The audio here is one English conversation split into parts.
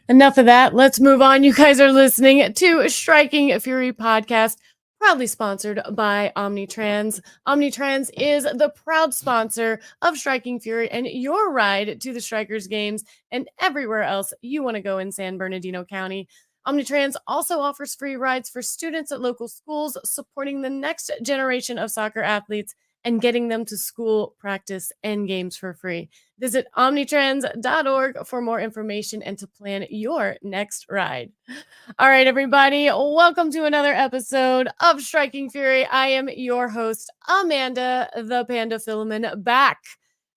Enough of that. Let's move on. You guys are listening to Striking Fury podcast, proudly sponsored by Omnitrans. Omnitrans is the proud sponsor of Striking Fury and your ride to the Strikers games and everywhere else you want to go in San Bernardino County. Omnitrans also offers free rides for students at local schools, supporting the next generation of soccer athletes and getting them to school, practice, and games for free. Visit omnitrans.org for more information and to plan your next ride. All right, everybody, welcome to another episode of Striking Fury. I am your host, Amanda the Panda Filament, back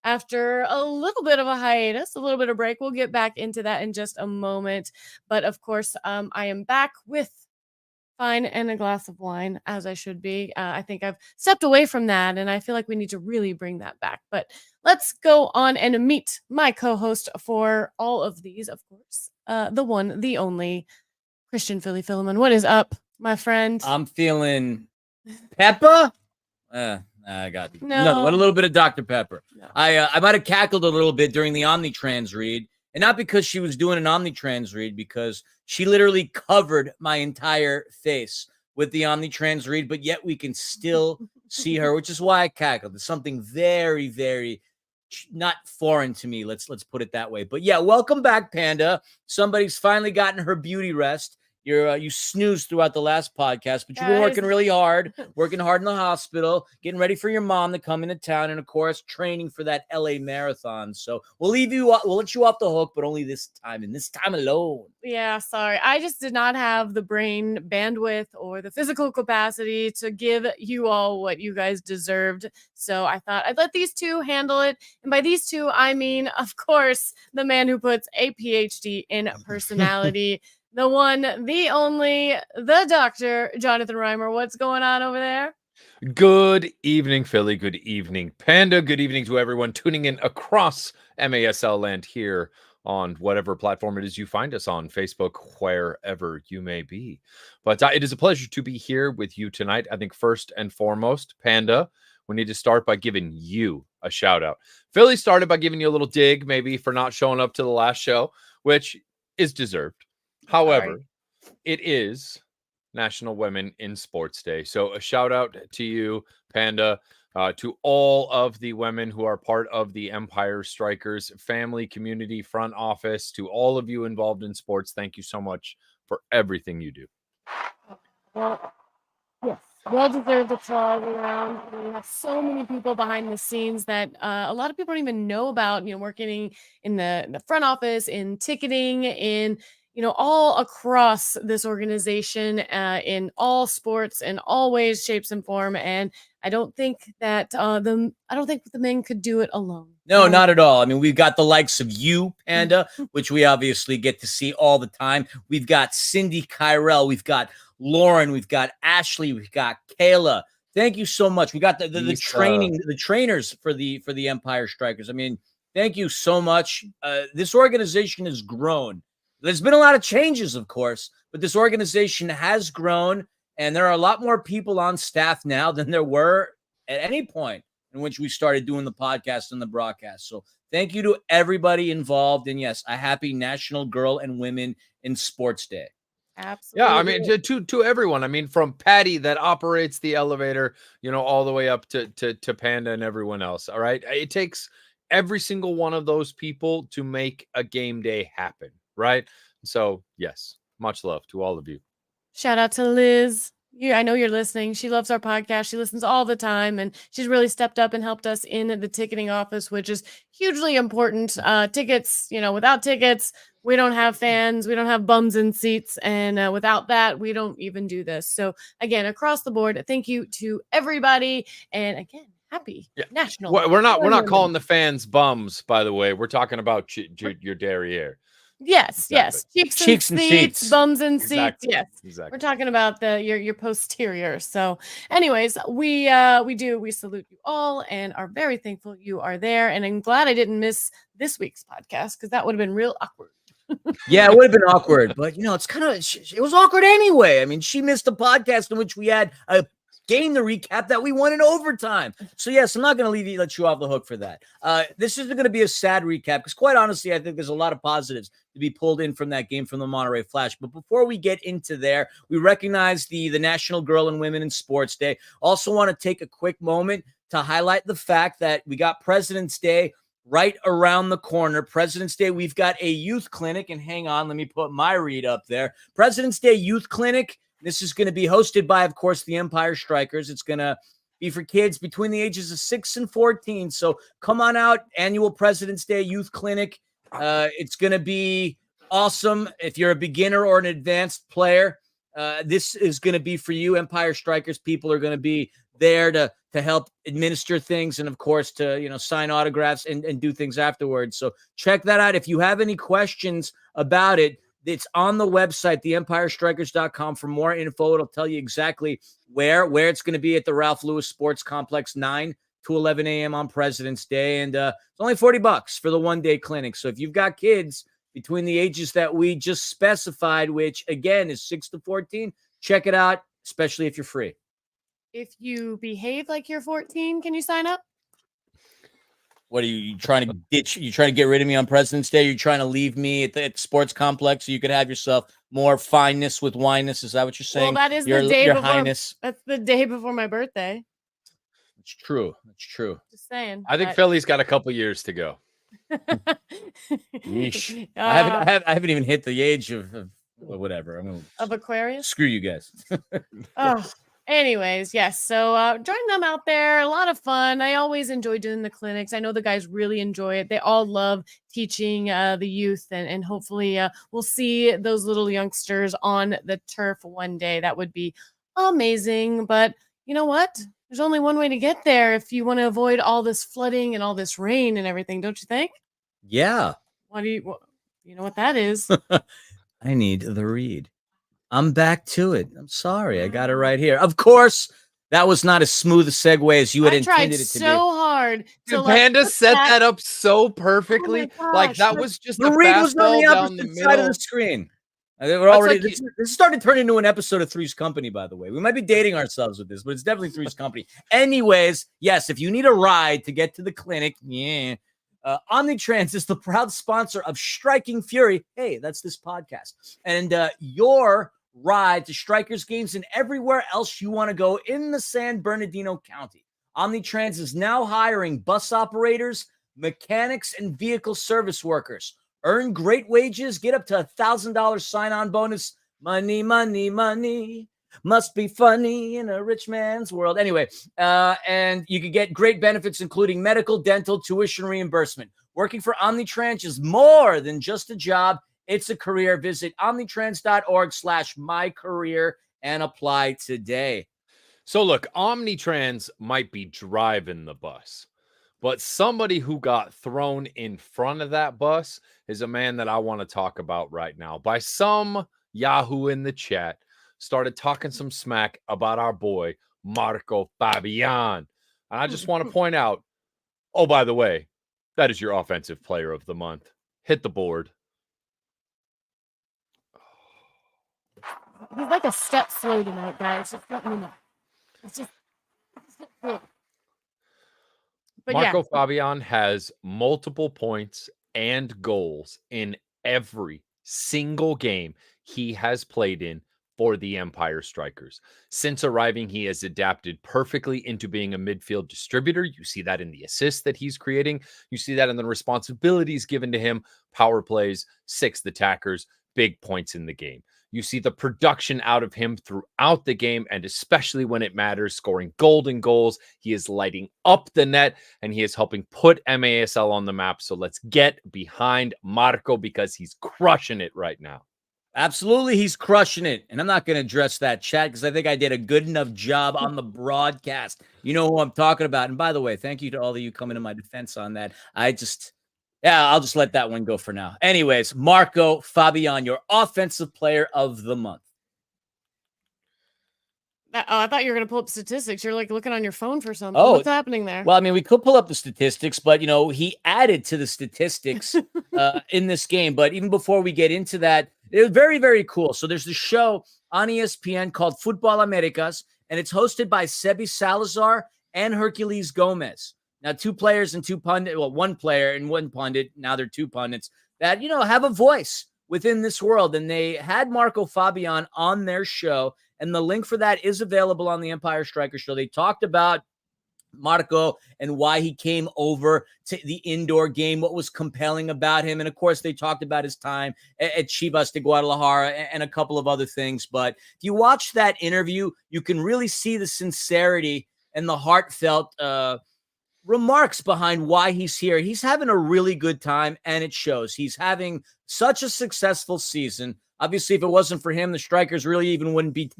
after a little bit of a hiatus, a little bit of break. We'll get back into that in just a moment. But of course, I am back with fine and a glass of wine, as I should be. I think I've stepped away from that, and I feel like we need to really bring that back. But let's go on and meet my co-host for all of these, of course, the one, the only, Christian Philly Philemon. What is up, my friend? I'm feeling Pepper. I got No. a little bit of Dr. Pepper. No. I might have cackled a little bit during the Omnitrans read, and not because she was doing an Omnitrans read, because she literally covered my entire face with the Omnitrans read, but yet we can still see her, which is why I cackled. It's something very, very not foreign to me. Let's put it that way. But yeah, welcome back, Panda. Somebody's finally gotten her beauty rest. You snoozed throughout the last podcast, but you've been working really hard, working hard in the hospital, getting ready for your mom to come into town, and of course, training for that LA marathon. So we'll let you off the hook, but only this time, and this time alone. Yeah, sorry. I just did not have the brain bandwidth or the physical capacity to give you all what you guys deserved. So I thought I'd let these two handle it. And by these two, I mean, of course, the man who puts a PhD in personality. The one, the only, the Dr. Jonathan Reimer. What's going on over there? Good evening, Philly. Good evening, Panda. Good evening to everyone tuning in across MASL land here on whatever platform it is you find us on, Facebook, wherever you may be. But it is a pleasure to be here with you tonight. I think first and foremost, Panda, we need to start by giving you a shout out. Philly started by giving you a little dig, maybe for not showing up to the last show, which is deserved. However, it is National Women in Sports Day. So a shout out to you, Panda, to all of the women who are part of the Empire Strikers family, community, front office, to all of you involved in sports. Thank you so much for everything you do. Well, yes, well-deserved applause around. We have so many people behind the scenes that a lot of people don't even know about, working in the front office, in ticketing, in all across this organization, in all sports, in all ways, shapes, and form. And I don't think that the men could do it alone. No, not at all. I mean, we've got the likes of you, Panda, which we obviously get to see all the time. We've got Cindy Kyrell, we've got Lauren, we've got Ashley, we've got Kayla. Thank you so much. We got the trainers for the Empire Strikers. I mean, thank you so much. This organization has grown. There's been a lot of changes, of course, but this organization has grown, and there are a lot more people on staff now than there were at any point in which we started doing the podcast and the broadcast. So thank you to everybody involved, and yes, a happy National Girl and Women in Sports Day. Absolutely. Yeah, I mean, to everyone. I mean, from Patty that operates the elevator, all the way up to Panda and everyone else. All right, it takes every single one of those people to make a game day happen. Right. So, yes, much love to all of you. Shout out to Liz. I know you're listening. She loves our podcast. She listens all the time, and she's really stepped up and helped us in the ticketing office, which is hugely important. Tickets, without tickets, we don't have fans. We don't have bums in seats. And without that, we don't even do this. So, again, across the board, thank you to everybody. And again, happy National. We're not calling the fans bums, by the way. We're talking about your derriere. Yes, exactly. Yes. Cheeks and seats, bums and seats. Yes. Exactly. We're talking about your posterior. So anyways, we salute you all and are very thankful you are there. And I'm glad I didn't miss this week's podcast because that would have been real awkward. Yeah, it would have been awkward, but it's it was awkward anyway. I mean, she missed a podcast in which we had a game to recap that we won in overtime. So yes, I'm not going to let you off the hook for that. This isn't going to be a sad recap because quite honestly, I think there's a lot of positives to be pulled in from that game from the Monterey Flash. But before we get into there, we recognize the National Girl and Women in Sports Day. Also want to take a quick moment to highlight the fact that we got President's Day right around the corner. President's Day, we've got a youth clinic. And hang on, let me put my read up there. President's Day Youth Clinic. This is going to be hosted by, of course, the Empire Strikers. It's going to be for kids between the ages of 6 and 14. So come on out, annual President's Day Youth Clinic. It's going to be awesome. If you're a beginner or an advanced player, this is going to be for you. Empire Strikers people are going to be there to help administer things and, of course, to sign autographs and do things afterwards. So check that out. If you have any questions about it, it's on the website, theempirestrikers.com, for more info. It'll tell you exactly where it's going to be at the Ralph Lewis Sports Complex, 9 to 11 a.m. on President's Day. And it's only $40 for the one-day clinic. So if you've got kids between the ages that we just specified, which, again, is 6 to 14, check it out, especially if you're free. If you behave like you're 14, can you sign up? What are you trying to ditch? You trying to get rid of me on President's Day? You're trying to leave me at the sports complex so you could have yourself more fineness with wineness? Is that what you're saying? Well, that is your, the day your before. highness. That's the day before my birthday. It's true. It's true. Just saying. I think Philly's got a couple years to go. Yeesh. I haven't even hit the age of whatever. Of Aquarius. Screw you guys. Oh. Anyways, yes. So join them out there. A lot of fun. I always enjoy doing the clinics. I know the guys really enjoy it. They all love teaching the youth, and hopefully we'll see those little youngsters on the turf one day. That would be amazing. But you know what? There's only one way to get there if you want to avoid all this flooding and all this rain and everything, don't you think? Yeah. You know what that is? I need the read. I'm back to it. I'm sorry. I got it right here. Of course, that was not as smooth a segue as you had intended it to be. I tried so hard. Dude, Panda set that up so perfectly. Oh like that was just the a read was on fastball the down opposite the side of middle. the screen. We're already. Like this started turning into an episode of Three's Company, by the way. We might be dating ourselves with this, but it's definitely Three's Company. Anyways, yes, if you need a ride to get to the clinic, Omnitrans is the proud sponsor of Striking Fury. Hey, that's this podcast. And your ride to Strikers games and everywhere else you want to go in the San Bernardino County. Omnitrans is now hiring bus operators, mechanics, and vehicle service workers. Earn great wages, get up to $1,000 sign-on bonus. Money, money, money. Must be funny in a rich man's world. Anyway, and you can get great benefits, including medical, dental, tuition reimbursement. Working for Omnitrans is more than just a job. It's a career. Visit omnitrans.org/mycareer and apply today. So look, Omnitrans might be driving the bus, but somebody who got thrown in front of that bus is a man that I want to talk about right now. By some Yahoo in the chat, started talking some smack about our boy, Marco Fabian. And I just want to point out, oh, by the way, that is your offensive player of the month. Hit the board. He's like a step slow tonight, guys. Just let me know. It's just but Marco Fabian has multiple points and goals in every single game he has played in for the Empire Strikers. Since arriving, he has adapted perfectly into being a midfield distributor. You see that in the assists that he's creating. You see that in the responsibilities given to him. Power plays, sixth attackers, big points in the game. You see the production out of him throughout the game, and especially when it matters, scoring golden goals. He is lighting up the net, and he is helping put MASL on the map. So let's get behind Marco because he's crushing it right now. Absolutely, he's crushing it. And I'm not going to address that chat because I think I did a good enough job on the broadcast. You know who I'm talking about. And by the way, thank you to all of you coming to my defense on that. I'll just let that one go for now. Anyways, Marco Fabian, your offensive player of the month. I thought you were going to pull up statistics. You're like looking on your phone for something. Oh, what's happening there? Well, I mean, we could pull up the statistics, but, he added to the statistics in this game. But even before we get into that, it was very, very cool. So there's this show on ESPN called Football Americas, and it's hosted by Sebi Salazar and Hercules Gomez. Now, two players and two pundits, well, one player and one pundit, now they're two pundits that, have a voice within this world. And they had Marco Fabian on their show, and the link for that is available on the Empire Striker show. They talked about Marco and why he came over to the indoor game, what was compelling about him. And of course, they talked about his time at Chivas de Guadalajara and a couple of other things. But if you watch that interview, you can really see the sincerity and the heartfelt remarks behind why he's here. He's having a really good time, and it shows. He's having such a successful season. Obviously, if it wasn't for him, the Strikers really even wouldn't be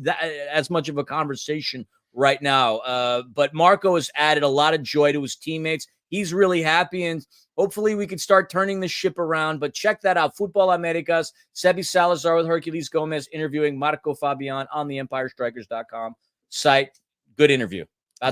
as much of a conversation right now. But Marco has added a lot of joy to his teammates. He's really happy, and hopefully we can start turning the ship around. But check that out. Football Americas, Sebi Salazar with Hercules Gomez interviewing Marco Fabian on the EmpireStrikers.com site. Good interview.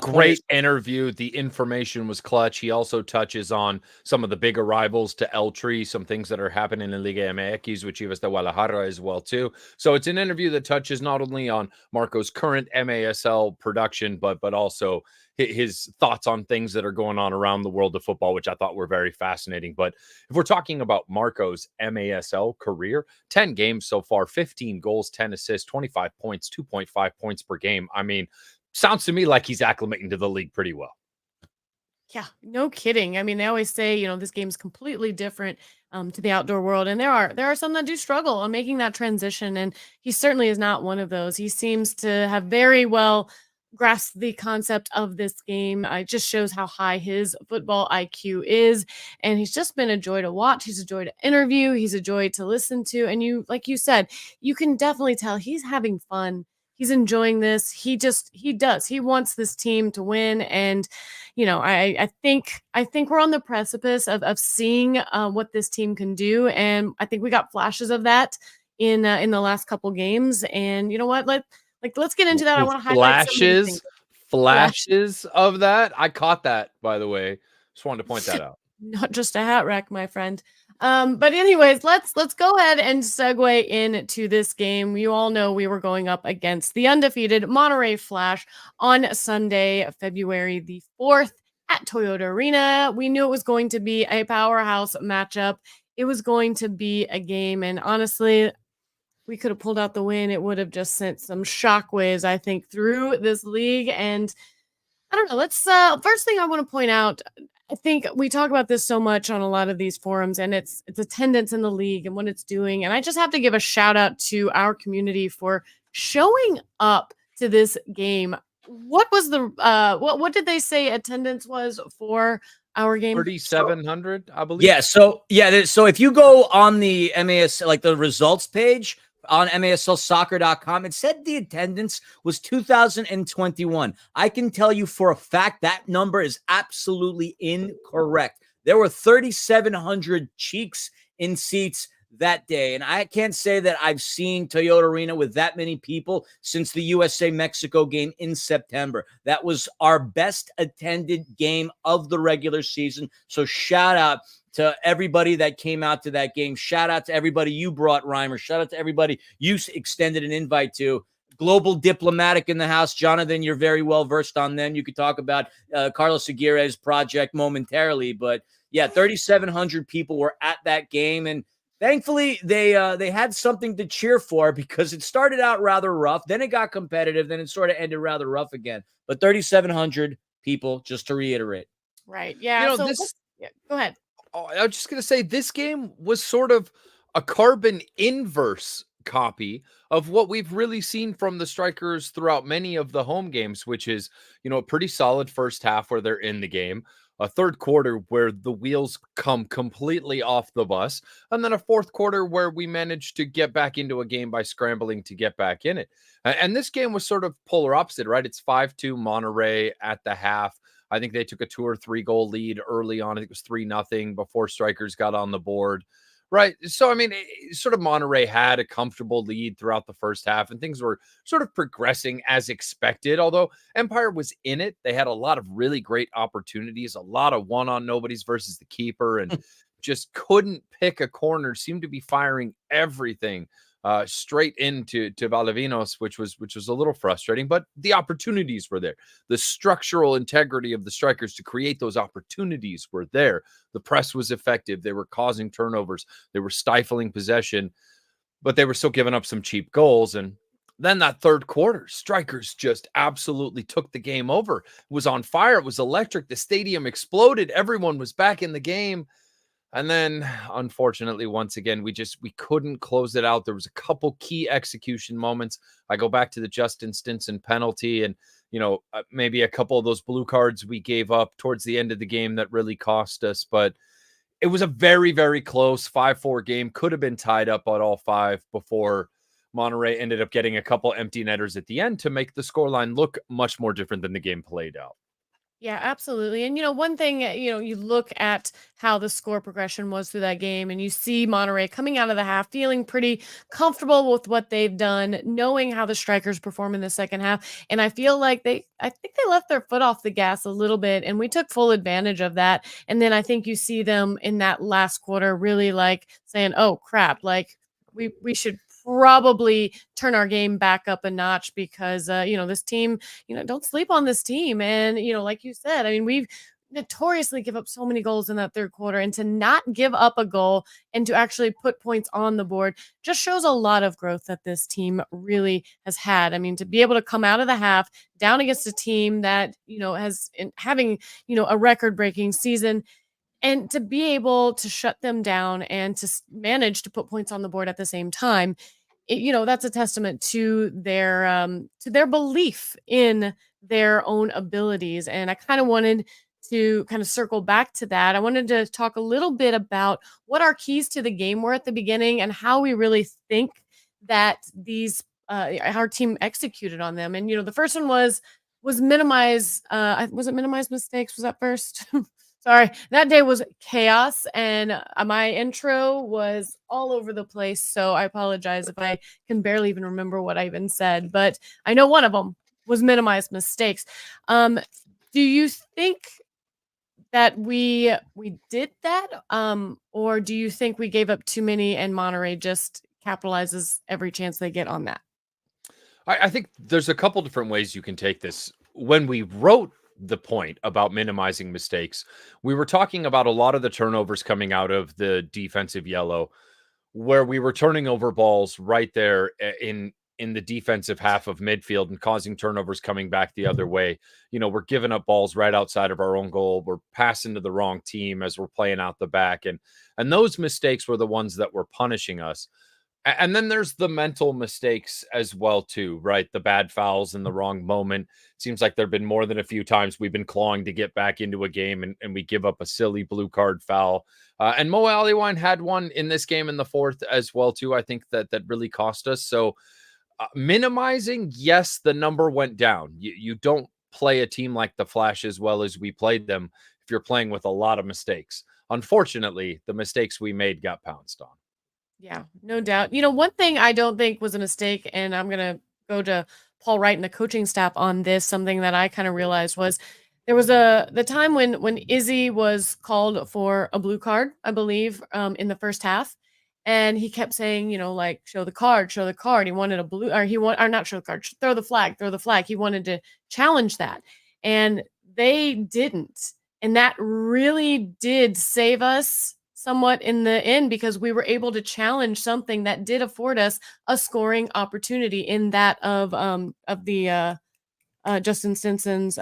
Great interview. The information was clutch. He also touches on some of the big arrivals to El Tri, some things that are happening in Liga MX with Chivas de Guadalajara as well too. So it's an interview that touches not only on Marco's current MASL production, but also his thoughts on things that are going on around the world of football, which I thought were very fascinating. But if we're talking about Marco's MASL career, 10 games so far, 15 goals, 10 assists, 25 points, 2.5 points per game. I mean, sounds to me like he's acclimating to the league pretty well. Yeah, no kidding. I mean, they always say, this game's completely different to the outdoor world. And there are some that do struggle on making that transition. And he certainly is not one of those. He seems to have very well grasped the concept of this game. It just shows how high his football IQ is. And he's just been a joy to watch. He's a joy to interview. He's a joy to listen to. And like you said, you can definitely tell he's having fun. He's enjoying this. He does. He wants this team to win. And, I think we're on the precipice of seeing what this team can do. And I think we got flashes of that in the last couple games. And you know what? Let's get into that. I want to highlight flashes of that. I caught that, by the way. Just wanted to point that out. Not just a hat rack, my friend. But anyways, let's go ahead and segue into this game. You all know we were going up against the undefeated Monterrey Flash on Sunday, February the 4th at Toyota Arena. We knew it was going to be a powerhouse matchup. It was going to be a game, and honestly, we could have pulled out the win. It would have just sent some shockwaves, I think, through this league. And I don't know. Let's first thing I want to point out, I think we talk about this so much on a lot of these forums, and it's attendance in the league and what it's doing. And I just have to give a shout out to our community for showing up to this game. What was the what did they say attendance was for our game? 3,700, I believe. Yeah. So if you go on the MAS, like the results page on MASLsoccer.com, it said the attendance was 2,021. I can tell you for a fact that number is absolutely incorrect. There were 3,700 cheeks in seats that day. And I can't say that I've seen Toyota Arena with that many people since the USA-Mexico game in September. That was our best attended game of the regular season. So shout out to everybody that came out to that game. Shout out to everybody you brought, Reimer. Shout out to everybody you extended an invite to. Global Diplomatic in the house. Jonathan, you're very well versed on them. You could talk about Carlos Aguirre's project momentarily. But yeah, 3,700 people were at that game. And thankfully, they had something to cheer for because it started out rather rough. Then it got competitive. Then it sort of ended rather rough again. But 3,700 people, just to reiterate. Right. Yeah. Go ahead. I was just going to say this game was sort of a carbon inverse copy of what we've really seen from the Strikers throughout many of the home games, which is, a pretty solid first half where they're in the game, a third quarter where the wheels come completely off the bus, and then a fourth quarter where we managed to get back into a game by scrambling to get back in it. And this game was sort of polar opposite, right? It's 5-2 Monterrey at the half. I think they took a 2 or 3 goal lead early on. I think it was 3-0 before Strikers got on the board. Right. So, I mean, sort of Monterrey had a comfortable lead throughout the first half and things were sort of progressing as expected. Although Empire was in it, they had a lot of really great opportunities, a lot of one-on-nobodies versus the keeper, and just couldn't pick a corner, seemed to be firing everything straight into Valavinos, which was a little frustrating, but the opportunities were there. The structural integrity of the strikers to create those opportunities were there. The press was effective. They were causing turnovers. They were stifling possession, but they were still giving up some cheap goals. And then that third quarter, strikers just absolutely took the game over. It was on fire. It was electric. The stadium exploded. Everyone was back in the game. And then, unfortunately, once again, we couldn't close it out. There was a couple key execution moments. I go back to the Justin Stinson penalty and, maybe a couple of those blue cards we gave up towards the end of the game that really cost us. But it was a very, very close 5-4 game. Could have been tied up at all 5 before Monterrey ended up getting a couple empty netters at the end to make the scoreline look much more different than the game played out. Yeah, absolutely. And one thing, you look at how the score progression was through that game, and you see Monterey coming out of the half feeling pretty comfortable with what they've done, knowing how the strikers perform in the second half. And I feel like I think they left their foot off the gas a little bit, and we took full advantage of that. And then I think you see them in that last quarter really like saying, "Oh crap, like we should probably turn our game back up a notch because this team, don't sleep on this team." And like you said, I mean, we've notoriously give up so many goals in that third quarter, and to not give up a goal and to actually put points on the board just shows a lot of growth that this team really has had. I mean, to be able to come out of the half down against a team that has having a record-breaking season, and to be able to shut them down and to manage to put points on the board at the same time, that's a testament to their belief in their own abilities. And I kind of wanted to kind of circle back to that. I wanted to talk a little bit about what our keys to the game were at the beginning and how we really think that these our team executed on them. And the first one was minimize. Was it minimize mistakes? Was that first? Sorry, that day was chaos, and my intro was all over the place, so I apologize if I can barely even remember what I even said, but I know one of them was minimize mistakes. Do you think that we did that, or do you think we gave up too many and Monterey just capitalizes every chance they get on that? I think there's a couple different ways you can take this. When we wrote the point about minimizing mistakes, we were talking about a lot of the turnovers coming out of the defensive yellow, where we were turning over balls right there in the defensive half of midfield and causing turnovers coming back the other way. We're giving up balls right outside of our own goal. We're passing to the wrong team as we're playing out the back. And those mistakes were the ones that were punishing us. And then there's the mental mistakes as well, too, right? The bad fouls in the wrong moment. Seems like there have been more than a few times we've been clawing to get back into a game and we give up a silly blue card foul. And Mo Aliwine had one in this game in the fourth as well, too. I think that really cost us. So minimizing, yes, the number went down. You don't play a team like the Flash as well as we played them if you're playing with a lot of mistakes. Unfortunately, the mistakes we made got pounced on. Yeah, no doubt. One thing I don't think was a mistake, and I'm going to go to Paul Wright and the coaching staff on this, something that I kind of realized was there was the time when Izzy was called for a blue card, I believe, in the first half. And he kept saying, like, show the card, show the card. He wanted a blue, or not show the card, throw the flag, throw the flag. He wanted to challenge that. And they didn't. And that really did save us somewhat in the end, because we were able to challenge something that did afford us a scoring opportunity in that of the Justin Stinson's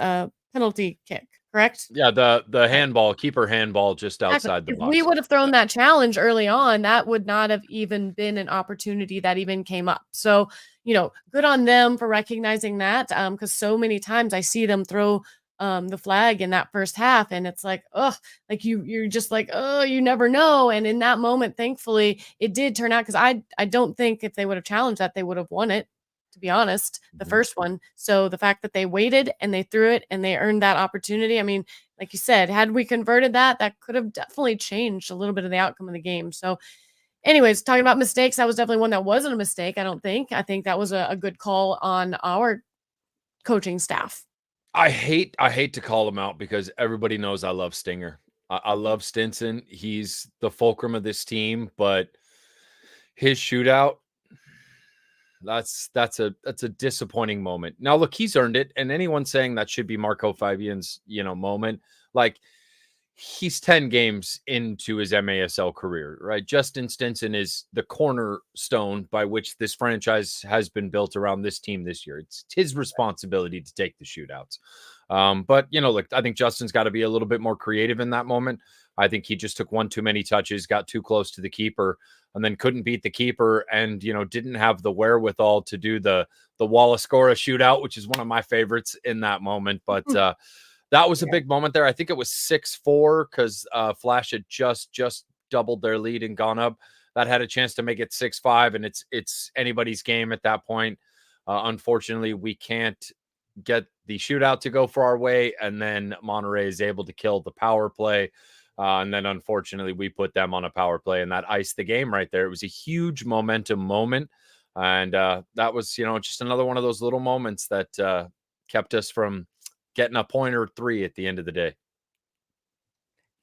penalty kick, correct? Yeah, the handball, keeper handball just outside the If box. we would have thrown that challenge early on, that would not have even been an opportunity that even came up. So, good on them for recognizing that, because so many times I see them throw the flag in that first half, and it's like, oh, like you're just like, oh, you never know. And in that moment, thankfully, it did turn out, because I don't think if they would have challenged that, they would have won it, to be honest, the first one. So the fact that they waited and they threw it and they earned that opportunity, I mean, like you said, had we converted that could have definitely changed a little bit of the outcome of the game. So anyways, talking about mistakes, that was definitely one that wasn't a mistake, I don't think. I think that was a good call on our coaching staff. I hate to call him out because everybody knows I love Stinger. I love Stinson. He's the fulcrum of this team, but his shootout, that's a disappointing moment. Now, look, he's earned it, and anyone saying that should be Marco Fabian's, moment, like he's 10 games into his MASL career, right? Justin Stinson is the cornerstone by which this franchise has been built around this team this year. It's his responsibility to take the shootouts. But look, I think Justin's got to be a little bit more creative in that moment. I think he just took one too many touches, got too close to the keeper, and then couldn't beat the keeper, and didn't have the wherewithal to do the Wallace Cora shootout, which is one of my favorites in that moment. But that was a big moment there. I think it was 6-4 because Flash had just doubled their lead and gone up. That had a chance to make it 6-5, and it's anybody's game at that point. Unfortunately, we can't get the shootout to go for our way, and then Monterey is able to kill the power play. And then, unfortunately, we put them on a power play, and that iced the game right there. It was a huge momentum moment, and that was, just another one of those little moments that kept us from getting a point or 3 at the end of the day.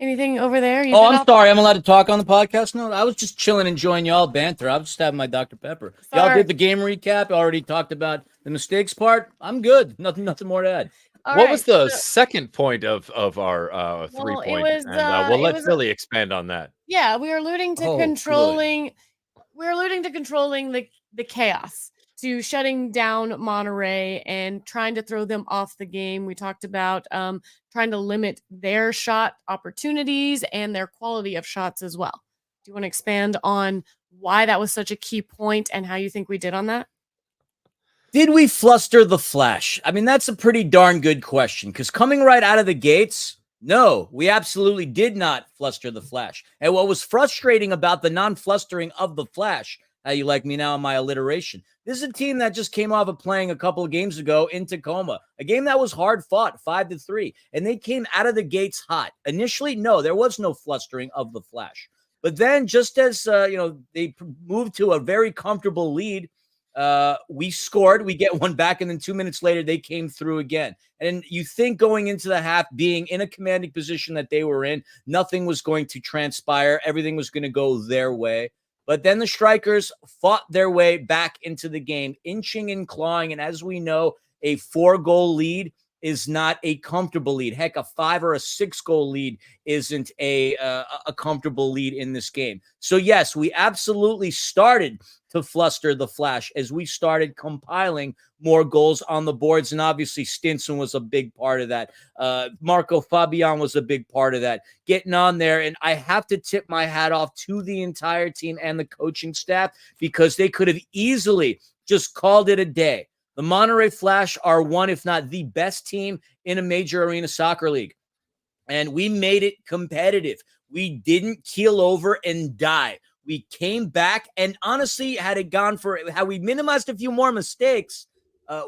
Anything over there? I'm sorry. I'm allowed to talk on the podcast? No, I was just chilling, enjoying y'all banter. I was just having my Dr. Pepper. Sorry. Y'all did the game recap. Already talked about the mistakes part. I'm good. Nothing more to add. What was the second point of our 3 point? We'll let Philly expand on that. Yeah, we were alluding to controlling. We're alluding to controlling the chaos, to shutting down Monterey and trying to throw them off the game. We talked about trying to limit their shot opportunities and their quality of shots as well. Do you want to expand on why that was such a key point and how you think we did on that? Did we fluster the Flash? I mean, that's a pretty darn good question, because coming right out of the gates, no, we absolutely did not fluster the Flash. And what was frustrating about the non-flustering of the Flash, how you like me now in my alliteration, this is a team that just came off of playing a couple of games ago in Tacoma, a game that was hard fought, 5-3, and they came out of the gates hot. Initially, no, there was no flustering of the Flash. But then just as, they moved to a very comfortable lead, we scored, we get one back, and then 2 minutes later they came through again. And you think going into the half, being in a commanding position that they were in, nothing was going to transpire, everything was going to go their way. But then the Strikers fought their way back into the game, inching and clawing, and as we know, a 4-goal lead is not a comfortable lead. Heck, a 5 or a 6-goal lead isn't a comfortable lead in this game. So yes, we absolutely started to fluster the Flash as we started compiling more goals on the boards. And obviously Stinson was a big part of that. Marco Fabian was a big part of that, getting on there. And I have to tip my hat off to the entire team and the coaching staff, because they could have easily just called it a day. The Monterey Flash are one, if not the best team in a major arena soccer league. And we made it competitive. We didn't keel over and die. We came back, and honestly, had it gone for how we minimized a few more mistakes,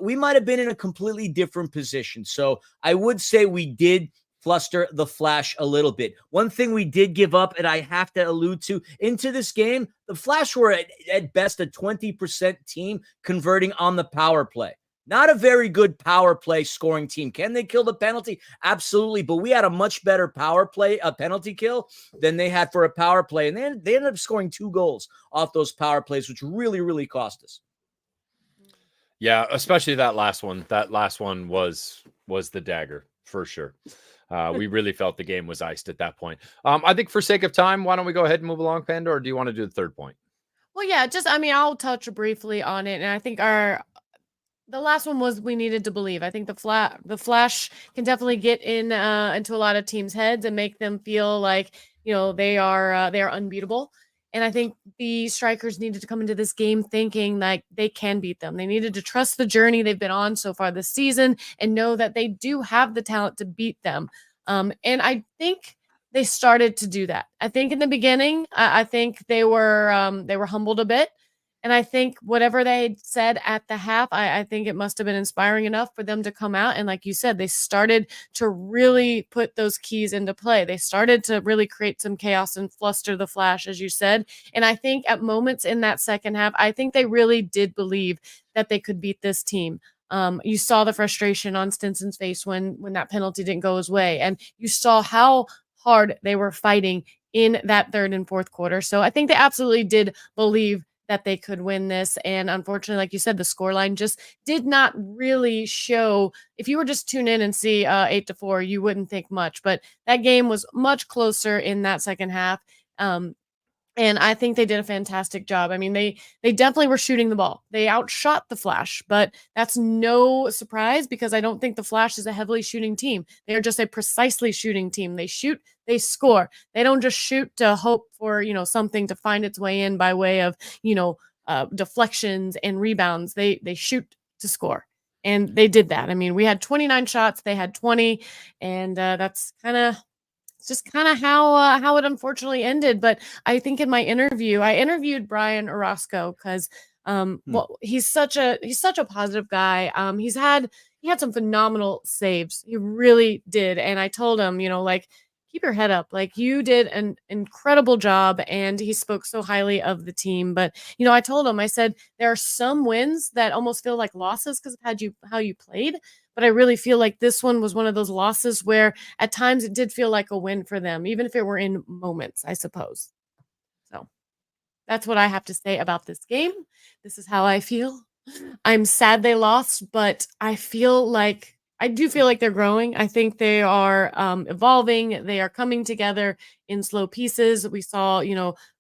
we might have been in a completely different position. So I would say we did fluster the Flash a little bit. One thing we did give up, and I have to allude to, into this game, the Flash were at best a 20% team converting on the power play. Not a very good power play scoring team. Can they kill the penalty? Absolutely. But we had a much better power play, a penalty kill, than they had for a power play. And they ended up scoring 2 goals off those power plays, which really, really cost us. Yeah, especially that last one. That last one was the dagger for sure. We really felt the game was iced at that point. I think for sake of time, why don't we go ahead and move along, Panda, or do you want to do the third point? Well, yeah, I'll touch briefly on it. And I think the last one was we needed to believe. I think the Flash can definitely get into a lot of teams' heads and make them feel like, they are unbeatable. And I think the Strikers needed to come into this game thinking like they can beat them. They needed to trust the journey they've been on so far this season and know that they do have the talent to beat them. And I think they started to do that. I think in the beginning, I think they were humbled a bit. And I think whatever they had said at the half, I think it must have been inspiring enough for them to come out. And like you said, they started to really put those keys into play. They started to really create some chaos and fluster the Flash, as you said. And I think at moments in that second half, I think they really did believe that they could beat this team. You saw the frustration on Stinson's face when that penalty didn't go his way. And you saw how hard they were fighting in that third and fourth quarter. So I think they absolutely did believe that they could win this. And unfortunately, like you said, the scoreline just did not really show. If you were just tune in and see 8-4, you wouldn't think much. But that game was much closer in that second half. And I think they did a fantastic job. I mean, they definitely were shooting the ball. They outshot the Flash, but that's no surprise because I don't think the Flash is a heavily shooting team. They are just a precisely shooting team. They shoot, they score. They don't just shoot to hope for, something to find its way in by way of, deflections and rebounds. They shoot to score. And they did that. I mean, we had 29 shots, they had 20, and that's just kind of how it unfortunately ended. But I think in my interview, I interviewed Brian Orozco because well, he's such a positive guy. He had some phenomenal saves. He really did. And I told him, like, keep your head up. Like, you did an incredible job. And he spoke so highly of the team. But I told him, I said, there are some wins that almost feel like losses because of how you played. But I really feel like this one was one of those losses where at times it did feel like a win for them, even if it were in moments, I suppose. So that's what I have to say about this game. This is how I feel. I'm sad they lost, but I do feel like they're growing. I think they are evolving. They are coming together in slow pieces. We saw,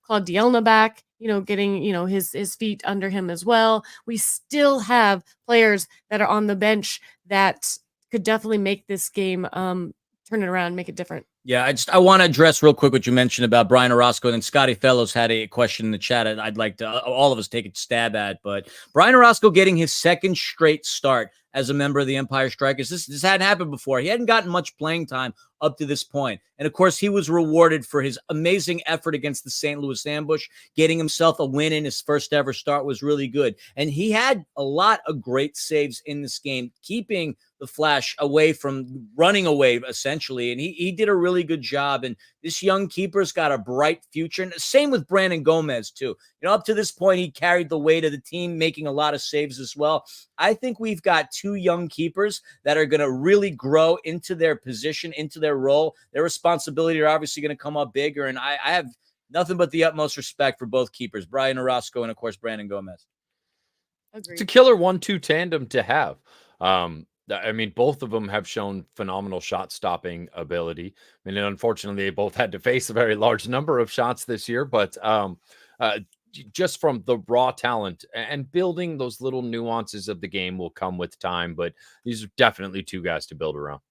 Claude Dielna back, getting, his feet under him as well. We still have players that are on the bench that could definitely make this game turn it around, make it different. Yeah, I want to address real quick what you mentioned about Brian Orozco, and then Scotty Fellows had a question in the chat I'd like to all of us take a stab at. But Brian Orozco getting his second straight start as a member of the Empire Strikers. This hadn't happened before. He hadn't gotten much playing time up to this point. And of course, he was rewarded for his amazing effort against the St. Louis Ambush. Getting himself a win in his first ever start was really good. And he had a lot of great saves in this game, keeping the Flash away from running away, essentially. And he did a really good job. And this young keeper's got a bright future. And same with Brandon Gomez, too. Up to this point, he carried the weight of the team, making a lot of saves as well. I think we've got two young keepers that are going to really grow into their position, into their role. Their responsibility are obviously going to come up bigger. And I have nothing but the utmost respect for both keepers, Brian Orozco and, of course, Brandon Gomez. Agreed. It's a killer 1-2 tandem to have. I mean, both of them have shown phenomenal shot stopping ability. I mean, unfortunately, they both had to face a very large number of shots this year, but just from the raw talent and building those little nuances of the game will come with time. But these are definitely two guys to build around.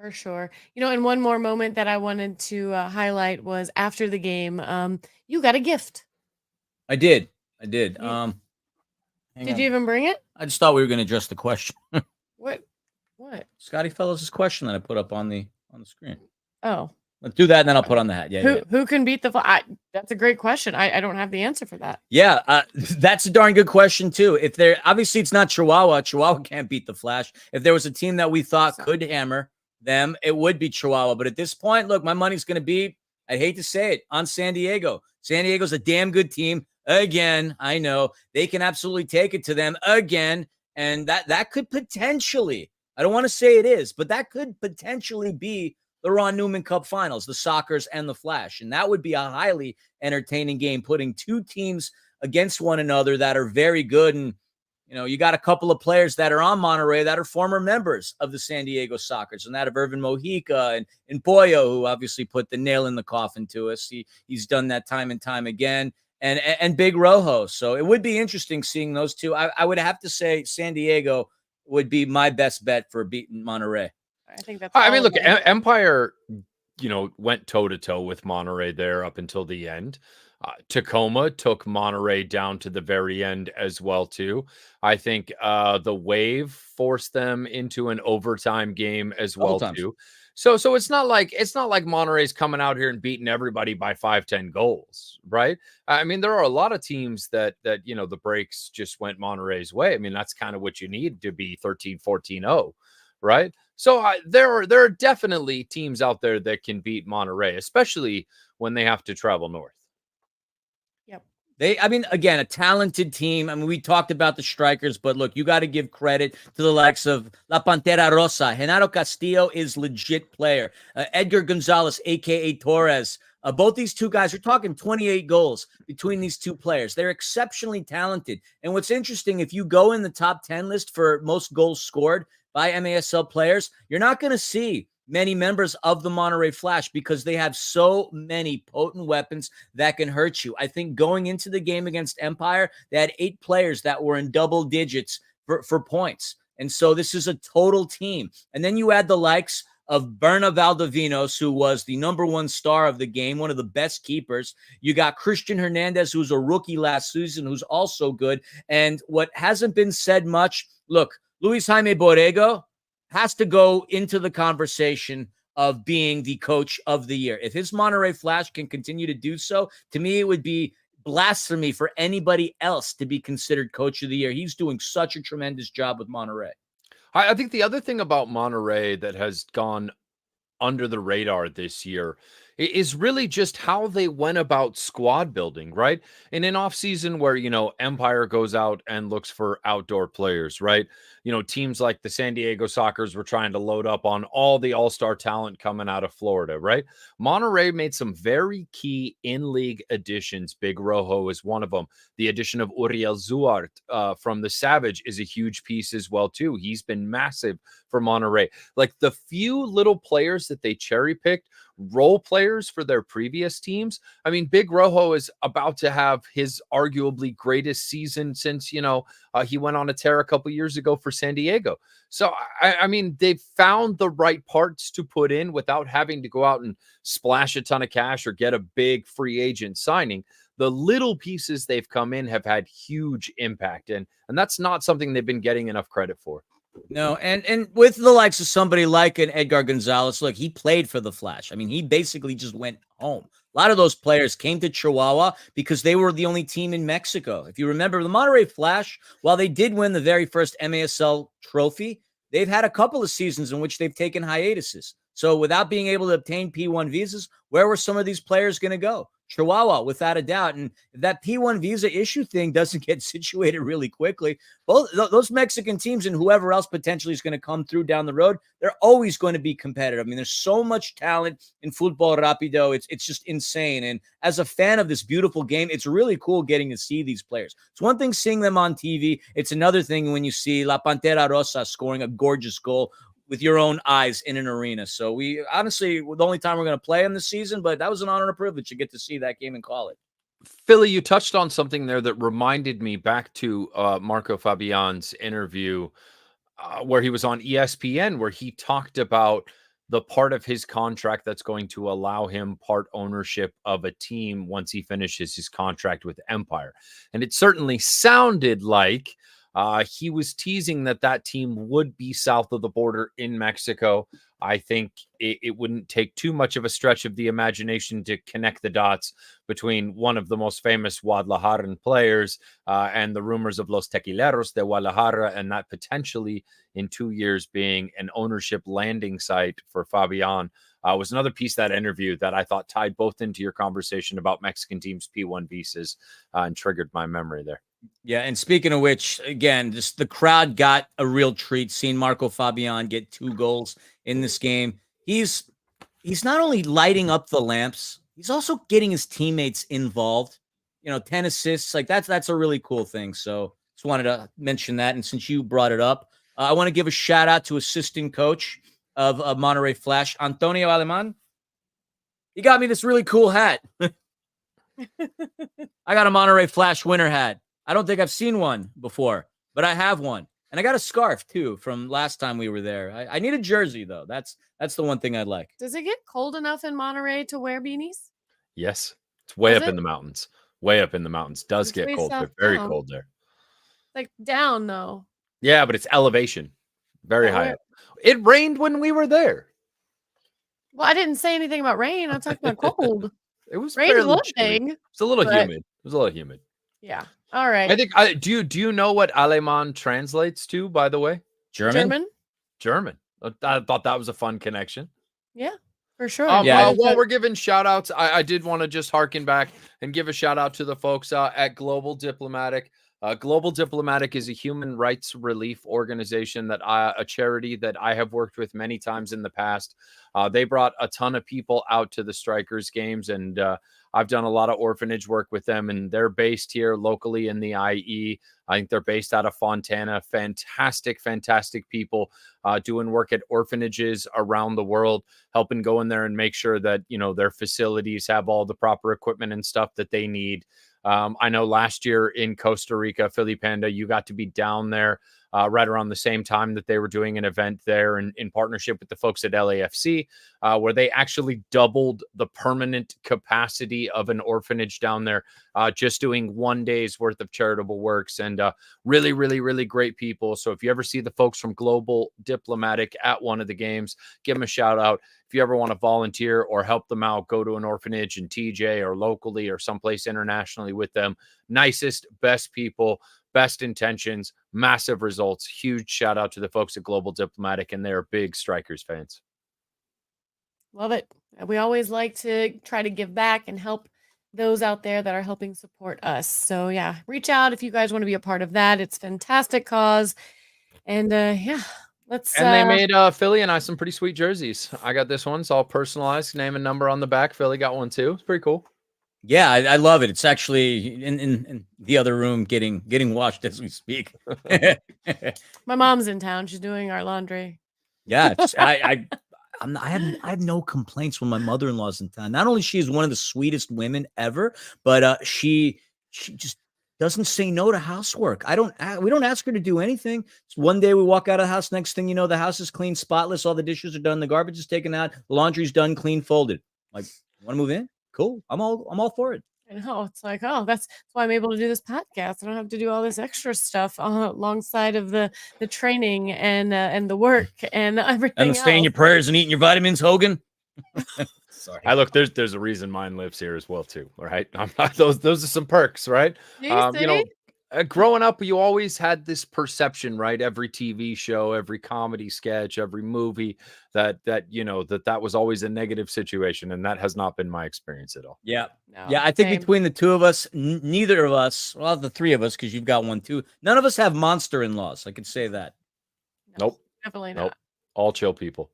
For sure. And one more moment that I wanted to highlight was after the game, you got a gift. I did. Did you even bring it? I just thought we were going to address the question. What? Scotty Fellows' question that I put up on the screen. Oh. Let's do that, and then I'll put on the hat. Yeah. Who can beat the that's a great question. I don't have the answer for that. Yeah, that's a darn good question, too. If there obviously it's not Chihuahua. Chihuahua can't beat the Flash. If there was a team that we thought could hammer them, it would be Chihuahua. But at this point, look, my money's going to be, I hate to say it, on San Diego. San Diego's a damn good team. Again, I know. They can absolutely take it to them again. And that could potentially, I don't want to say it is, but that could potentially be the Ron Newman Cup Finals, the Sockers and the Flash. And that would be a highly entertaining game, putting two teams against one another that are very good. And, you got a couple of players that are on Monterey that are former members of the San Diego Sockers, and that of Irvin Mojica and Boyo, who obviously put the nail in the coffin to us. He's done that time and time again. And Big Rojo. So it would be interesting seeing those two. I would have to say San Diego would be my best bet for beating Monterey. I think that's. I mean, look, Empire, went toe to toe with Monterey there up until the end. Tacoma took Monterey down to the very end as well too. I think the Wave forced them into an overtime game as well too. So it's not like Monterey's coming out here and beating everybody by 5-10 goals, right? I mean, there are a lot of teams that the breaks just went Monterey's way. I mean, that's kind of what you need to be 13-14-0, right? So there are definitely teams out there that can beat Monterey, especially when they have to travel north. Yep, I mean, again, a talented team. I mean, we talked about the strikers, but look, you got to give credit to the likes of La Pantera Rosa. Genaro Castillo is legit player. Edgar Gonzalez, a.k.a. Torres. Both these two guys are talking 28 goals between these two players. They're exceptionally talented. And what's interesting, if you go in the top 10 list for most goals scored by MASL players, you're not going to see many members of the Monterrey Flash because they have so many potent weapons that can hurt you. I think going into the game against Empire, they had 8 players that were in double digits for points. And so this is a total team. And then you add the likes of Berna Valdovinos, who was the #1 star of the game, one of the best keepers. You got Christian Hernandez, who's a rookie last season, who's also good. And what hasn't been said much, look, Luis Jaime Borrego has to go into the conversation of being the coach of the year. If his Monterrey Flash can continue to do so, to me, it would be blasphemy for anybody else to be considered coach of the year. He's doing such a tremendous job with Monterrey. I think the other thing about Monterrey that has gone under the radar this year is really just how they went about squad building, right? In an offseason where, Empire goes out and looks for outdoor players, right? Teams like the San Diego Sockers were trying to load up on all the all-star talent coming out of Florida, right? Monterrey made some very key in-league additions. Big Rojo is one of them. The addition of Uriel Zuart from the Savage is a huge piece as well, too. He's been massive for Monterrey. Like the few little players that they cherry-picked, role players for their previous teams. I mean, Big Rojo is about to have his arguably greatest season since, he went on a tear a couple years ago for San Diego. So, I mean, they've found the right parts to put in without having to go out and splash a ton of cash or get a big free agent signing. The little pieces they've come in have had huge impact. And that's not something they've been getting enough credit for. No, and with the likes of somebody like an Edgar Gonzalez, look, he played for the Flash. I mean, he basically just went home. A lot of those players came to Chihuahua because they were the only team in Mexico. If you remember, the Monterrey Flash, while they did win the very first MASL trophy, they've had a couple of seasons in which they've taken hiatuses. So without being able to obtain P1 visas, where were some of these players going to go? Chihuahua, without a doubt. And if that P1 visa issue thing doesn't get situated really quickly, both those Mexican teams and whoever else potentially is going to come through down the road, they're always going to be competitive. I mean, there's so much talent in Futbol Rapido. It's just insane. And as a fan of this beautiful game, it's really cool getting to see these players. It's one thing seeing them on TV. It's another thing when you see La Pantera Rosa scoring a gorgeous goal with your own eyes in an arena. So we honestly, the only time we're going to play them this season, but that was an honor and a privilege to get to see that game and call it. Philly, you touched on something there that reminded me back to Marco Fabian's interview where he was on ESPN, where he talked about the part of his contract that's going to allow him part ownership of a team once he finishes his contract with Empire. And it certainly sounded like he was teasing that team would be south of the border in Mexico. I think it wouldn't take too much of a stretch of the imagination to connect the dots between one of the most famous Guadalajaran players and the rumors of Los Tequileros de Guadalajara, and that potentially in 2 years being an ownership landing site for Fabian. Was another piece of that interview that I thought tied both into your conversation about Mexican teams' P1 visas and triggered my memory there. Yeah, and speaking of which, again, just the crowd got a real treat seeing Marco Fabian get 2 goals in this game. He's not only lighting up the lamps, he's also getting his teammates involved. 10 assists, like that's a really cool thing. So just wanted to mention that. And since you brought it up, I want to give a shout out to assistant coach of Monterrey Flash, Antonio Aleman. He got me this really cool hat. I got a Monterrey Flash winter hat. I don't think I've seen one before, but I have one. And I got a scarf, too, from last time we were there. I need a jersey, though. That's the one thing I'd like. Does it get cold enough in Monterey to wear beanies? Yes. It's way Does up in it? the mountains. Way up in the mountains. Does It's get way cold. south They're very down. cold there. Like down, though. Yeah, but it's elevation. Very Yeah, high where- up. It rained when we were there. Well, I didn't say anything about rain. I'm talking about cold. It was Rain is fairly one chilly. thing. It's a little but- humid. It was a little humid. Yeah. All right. I think do you know what Aleman translates to, by the way? German? German. I thought that was a fun connection. Yeah. For sure. Yeah. While we're giving shout outs, I did want to just harken back and give a shout out to the folks at Global Diplomatic. Global Diplomatic is a human rights relief organization a charity that I have worked with many times in the past. They brought a ton of people out to the Strikers games, and I've done a lot of orphanage work with them, and they're based here locally in the IE. I think they're based out of Fontana. Fantastic, fantastic people doing work at orphanages around the world, helping go in there and make sure that, their facilities have all the proper equipment and stuff that they need. I know last year in Costa Rica, Philly Panda, you got to be down there right around the same time that they were doing an event there in partnership with the folks at LAFC, where they actually doubled the permanent capacity of an orphanage down there, just doing 1 day's worth of charitable works, and really, really, really great people. So if you ever see the folks from Global Diplomatic at one of the games, give them a shout out. If you ever want to volunteer or help them out, go to an orphanage in TJ or locally or someplace internationally with them. Nicest, best people, best intentions, massive results. Huge shout out to the folks at Global Diplomatic, and they're big Strikers fans. Love it. We always like to try to give back and help those out there that are helping support us. So yeah, reach out if you guys want to be a part of that. It's a fantastic cause. And yeah, let's. And they made Philly and I some pretty sweet jerseys. I got this one. It's all personalized, name and number on the back. Philly got one too. It's pretty cool. Yeah, I love it. It's actually in the other room getting washed as we speak. My mom's in town. She's doing our laundry. Yeah, I have no complaints when my mother-in-law's in town. Not only she is one of the sweetest women ever, but she just doesn't say no to housework. We don't ask her to do anything. It's one day we walk out of the house, next thing you know, the house is clean, spotless, all the dishes are done, the garbage is taken out, the laundry's done, clean, folded. Like, want to move in? Cool. I'm all for it. I know. It's like, oh, that's why I'm able to do this podcast. I don't have to do all this extra stuff alongside of the training and the work and everything. And saying your prayers and eating your vitamins, Hogan. Sorry. There's a reason mine lives here as well too. All right. I'm not, those are some perks, right? Growing up, you always had this perception, right? Every TV show, every comedy sketch, every movie that was always a negative situation, and that has not been my experience at all. Yeah, No, yeah. I think same. between the two of us, neither of us, well, the three of us, because you've got one too. None of us have monster in-laws. I could say that. No, Nope. definitely not. Nope. All chill people.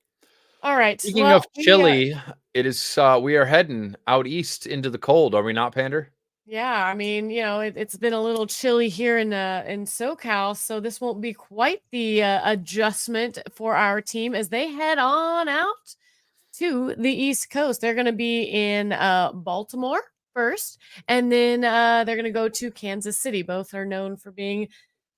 All right. Speaking of chilly, it is we are heading out east into the cold. Are we not, Pander? Yeah, I mean, it's been a little chilly here in SoCal, so this won't be quite the adjustment for our team as they head on out to the East Coast. They're going to be in Baltimore first, and then they're going to go to Kansas City. Both are known for being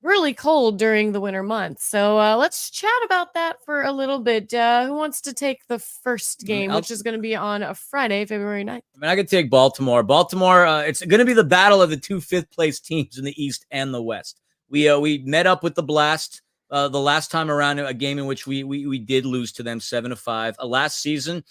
really cold during the winter months. So let's chat about that for a little bit. Who wants to take the first game, which is going to be on a Friday, February 9th? I mean, I could take Baltimore. Baltimore, it's going to be the battle of the two fifth-place teams in the East and the West. We met up with the Blast the last time around, a game in which we did lose to them 7-5. Last season,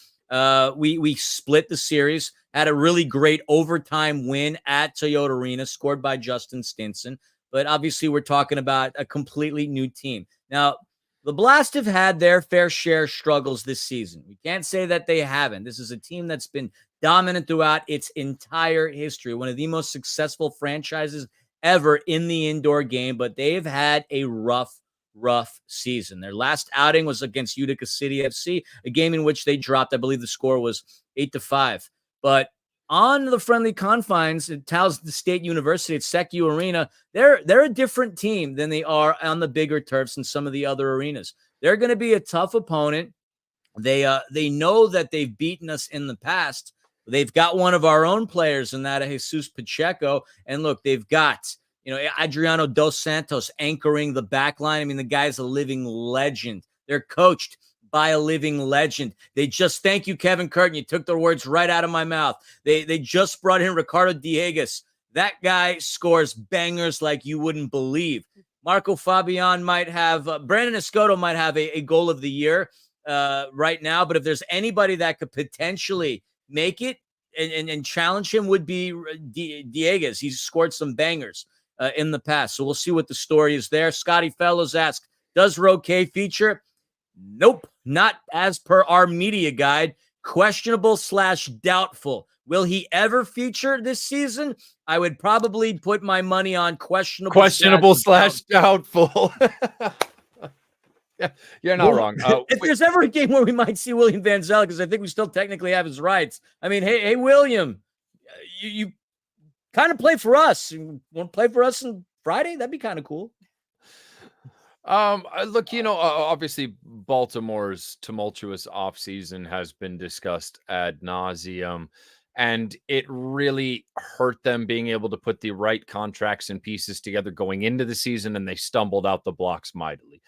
we split the series, had a really great overtime win at Toyota Arena, scored by Justin Stinson. But obviously, we're talking about a completely new team. Now, the Blast have had their fair share of struggles this season. We can't say that they haven't. This is a team that's been dominant throughout its entire history, one of the most successful franchises ever in the indoor game, but they've had a rough season. Their last outing was against Utica City FC, a game in which they dropped, I believe the score was 8-5. But on the friendly confines at Towson State University at SECU Arena, they're a different team than they are on the bigger turfs and some of the other arenas. They're going to be a tough opponent. They know that they've beaten us in the past. They've got one of our own players in that of Jesus Pacheco. And look, they've got, Adriano Dos Santos anchoring the back line. I mean, the guy's a living legend. They're coached by a living legend. They just, thank you, Kevin Curtin. You took the words right out of my mouth. They just brought in Ricardo Dieguez. That guy scores bangers like you wouldn't believe. Marco Fabian might have, Brandon Escoto might have a goal of the year right now, but if there's anybody that could potentially make it and challenge him would be Dieguez. He's scored some bangers in the past. So we'll see what the story is there. Scotty Fellows asked, does Roque feature? Nope, not as per our media guide. questionable / doubtful. Will he ever feature this season? I would probably put my money on questionable / doubtful. Yeah, you're not wrong. If there's ever a game where we might see William Van Zell, because I think we still technically have his rights. I mean, hey, William, you kind of play for us. You want to play for us on Friday? That'd be kind of cool. Look, obviously Baltimore's tumultuous offseason has been discussed ad nauseum, and it really hurt them being able to put the right contracts and pieces together going into the season, and they stumbled out the blocks mightily.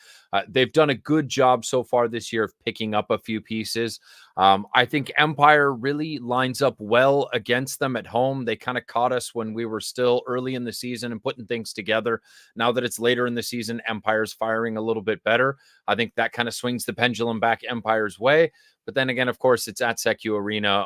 They've done a good job so far this year of picking up a few pieces. I think Empire really lines up well against them at home. They kind of caught us when we were still early in the season and putting things together. Now that it's later in the season, Empire's firing a little bit better. I think that kind of swings the pendulum back Empire's way. But then again, of course, it's at Secu Arena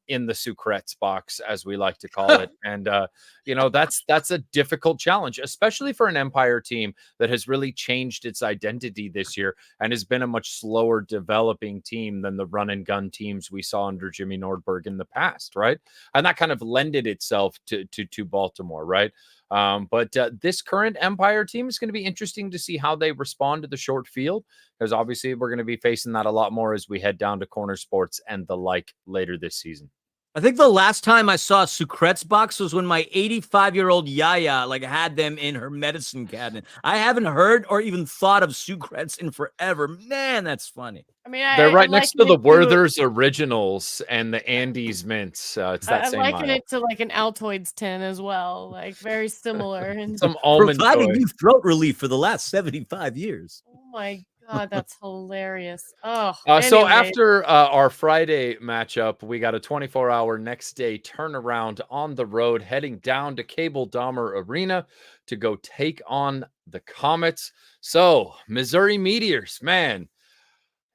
in the Sucrets box, as we like to call it. And, that's a difficult challenge, especially for an Empire team that has really changed its identity this year and has been a much slower developing team than the run and gun teams we saw under Jimmy Nordberg in the past, right? And that kind of lended itself to Baltimore, right? But this current Empire team is going to be interesting to see how they respond to the short field, because obviously we're going to be facing that a lot more as we head down to Corner Sports and the like later this season. I think the last time I saw a Sucrets box was when my 85-year-old Yaya had them in her medicine cabinet. I haven't heard or even thought of Sucrets in forever. Man, that's funny. I mean, they're right next to the Werther's Originals and the Andes Mints. It's that same I liken aisle. it to like an Altoids tin as well, like very similar. And Some almond providing joy. you throat relief for the last 75 years. oh my God, that's hilarious. Oh, So anyway. after our Friday matchup, we got a 24-hour next day turnaround on the road, heading down to Cable Dahmer Arena to go take on the Comets. So Missouri Meteors, man,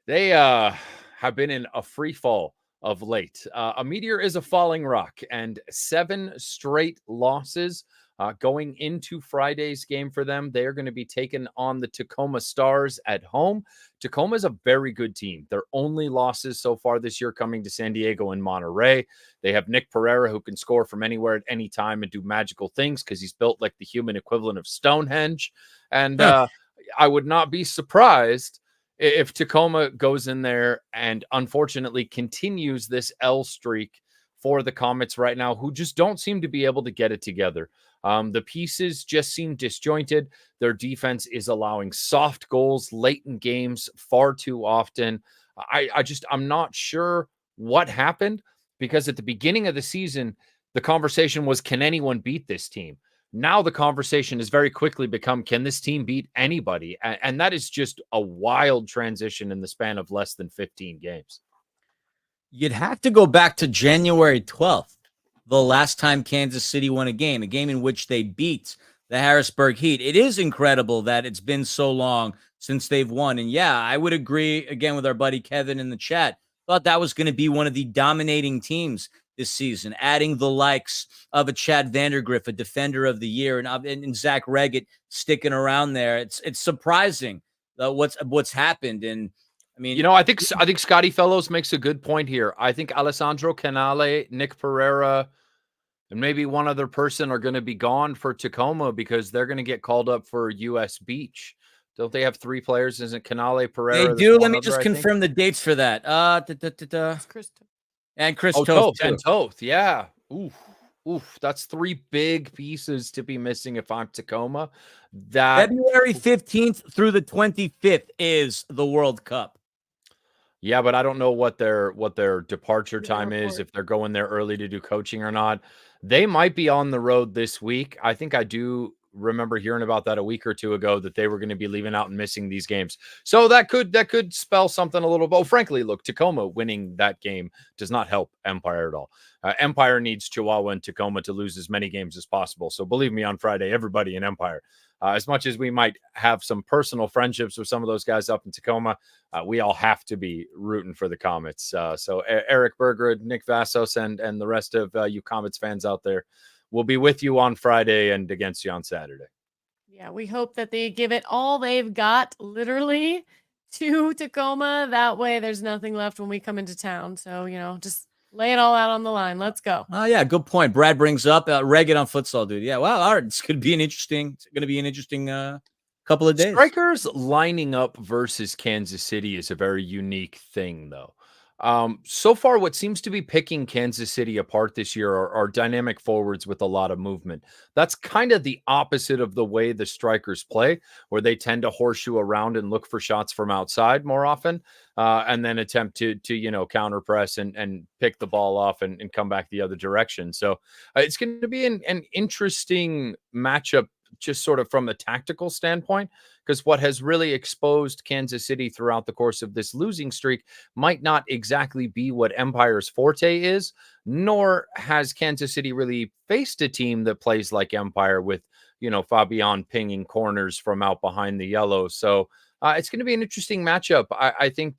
they have been in a free fall of late. A meteor is a falling rock, and 7 straight losses going into Friday's game for them. They are going to be taking on the Tacoma Stars at home. Tacoma is a very good team. Their only losses so far this year coming to San Diego and Monterey. They have Nick Pereira, who can score from anywhere at any time and do magical things because he's built like the human equivalent of Stonehenge. And I would not be surprised if Tacoma goes in there and unfortunately continues this L streak for the Comets right now, who just don't seem to be able to get it together. The pieces just seem disjointed. Their defense is allowing soft goals late in games far too often. I'm not sure what happened, because at the beginning of the season, the conversation was, can anyone beat this team? Now the conversation has very quickly become, can this team beat anybody? And that is just a wild transition in the span of less than 15 games. You'd have to go back to January 12th, the last time Kansas City won a game in which they beat the Harrisburg Heat. It is incredible that it's been so long since they've won. And yeah, I would agree again with our buddy Kevin in the chat. Thought that was going to be one of the dominating teams this season, adding the likes of a Chad Vandergriff, a defender of the year, and Zach Reggett sticking around there. It's surprising what's happened. And I mean, I think Scotty Fellows makes a good point here. I think Alessandro Canale, Nick Pereira, and maybe one other person are going to be gone for Tacoma because they're going to get called up for US Beach. Don't they have 3 players? Isn't Canale, Pereira? They do. Let me just confirm the dates for that. It's Chris. And Chris Toth. Toth. And Toth, yeah. Oof. That's 3 big pieces to be missing if I'm Tacoma. February 15th through the 25th is the World Cup. Yeah, but I don't know what their departure time is, if they're going there early to do coaching or not. They might be on the road this week. I think I do remember hearing about that a week or two ago, that they were going to be leaving out and missing these games. So that could spell something a little bit. Frankly, look, Tacoma winning that game does not help Empire at all. Empire needs Chihuahua and Tacoma to lose as many games as possible. So believe me, on Friday, everybody in Empire, as much as we might have some personal friendships with some of those guys up in Tacoma, we all have to be rooting for the Comets. So Eric Bergerud, Nick Vassos, and the rest of you Comets fans out there, we'll be with you on Friday and against you on Saturday. Yeah, we hope that they give it all they've got, literally, to Tacoma. That way there's nothing left when we come into town. So, just lay it all out on the line. Let's go. Oh yeah, good point. Brad brings up Reagan on futsal, dude. Yeah, wow, all right. It's going to be an interesting couple of days. Strikers lining up versus Kansas City is a very unique thing, though. So far, what seems to be picking Kansas City apart this year are dynamic forwards with a lot of movement. That's kind of the opposite of the way the Strikers play, where they tend to horseshoe around and look for shots from outside more often, and then attempt to counter press and pick the ball off and come back the other direction. So it's going to be an interesting matchup, just sort of from a tactical standpoint, because what has really exposed Kansas City throughout the course of this losing streak might not exactly be what Empire's forte is, nor has Kansas City really faced a team that plays like Empire with, Fabian pinging corners from out behind the yellow. So it's going to be an interesting matchup. I think,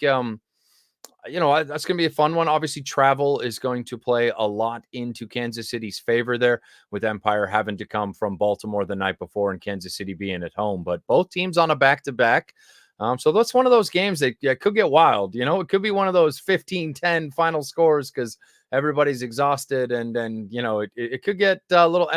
that's going to be a fun one. Obviously, travel is going to play a lot into Kansas City's favor there, with Empire having to come from Baltimore the night before and Kansas City being at home. But both teams on a back-to-back. So that's one of those games that could get wild. It could be one of those 15-10 final scores because everybody's exhausted. And then, it could get a little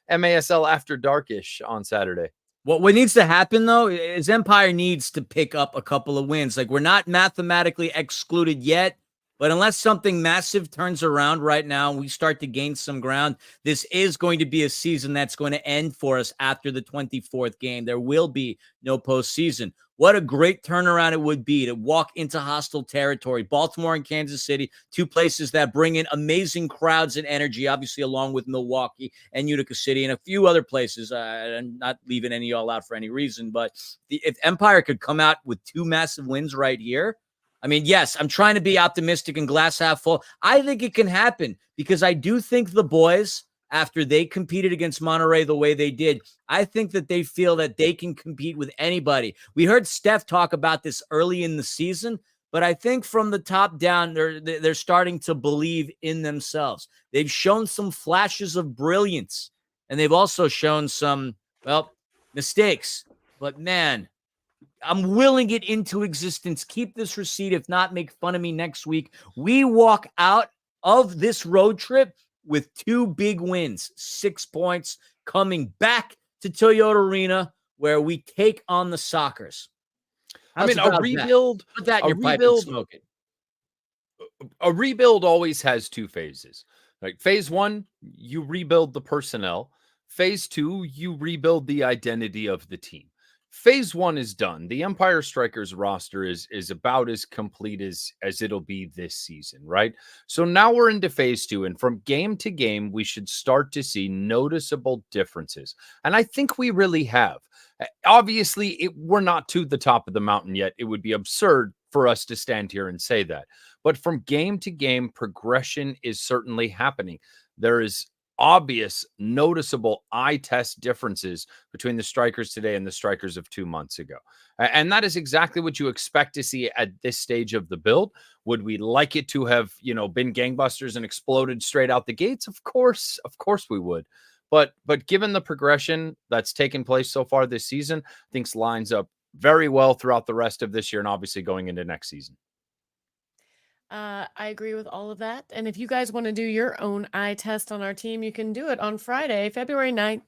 MASL after darkish on Saturday. What needs to happen, though, is Empire needs to pick up a couple of wins. Like, we're not mathematically excluded yet, but unless something massive turns around right now and we start to gain some ground, this is going to be a season that's going to end for us after the 24th game. There will be no postseason. What a great turnaround it would be to walk into hostile territory. Baltimore and Kansas City, two places that bring in amazing crowds and energy, obviously along with Milwaukee and Utica City and a few other places. I'm not leaving any all out for any reason, but if Empire could come out with two massive wins right here, I mean, yes, I'm trying to be optimistic and glass half full. I think it can happen because I do think the boys, after they competed against Monterey the way they did, I think that they feel that they can compete with anybody. We heard Steph talk about this early in the season, but I think from the top down, they're starting to believe in themselves. They've shown some flashes of brilliance, and they've also shown some, mistakes. But man, I'm willing it into existence. Keep this receipt. If not, make fun of me next week. We walk out of this road trip with two big wins, 6 points, coming back to Toyota Arena where we take on the Sockers. A rebuild. Put that in your pipe and smoke it. A rebuild always has two phases. Like phase one, you rebuild the personnel. Phase two, you rebuild the identity of the team. Phase one is done. The Empire Strikers roster is about as complete as it'll be this season, right? So now we're into phase two, and from game to game, we should start to see noticeable differences. And I think we really have. Obviously, we're not to the top of the mountain yet. It would be absurd for us to stand here and say that. But from game to game, progression is certainly happening. There is obvious, noticeable eye test differences between the Strikers today and the Strikers of 2 months ago. And that is exactly what you expect to see at this stage of the build. Would we like it to have, been gangbusters and exploded straight out the gates? Of course we would. But given the progression that's taken place so far this season, I think lines up very well throughout the rest of this year and obviously going into next season. I agree with all of that. And if you guys want to do your own eye test on our team, you can do it on Friday, February 9th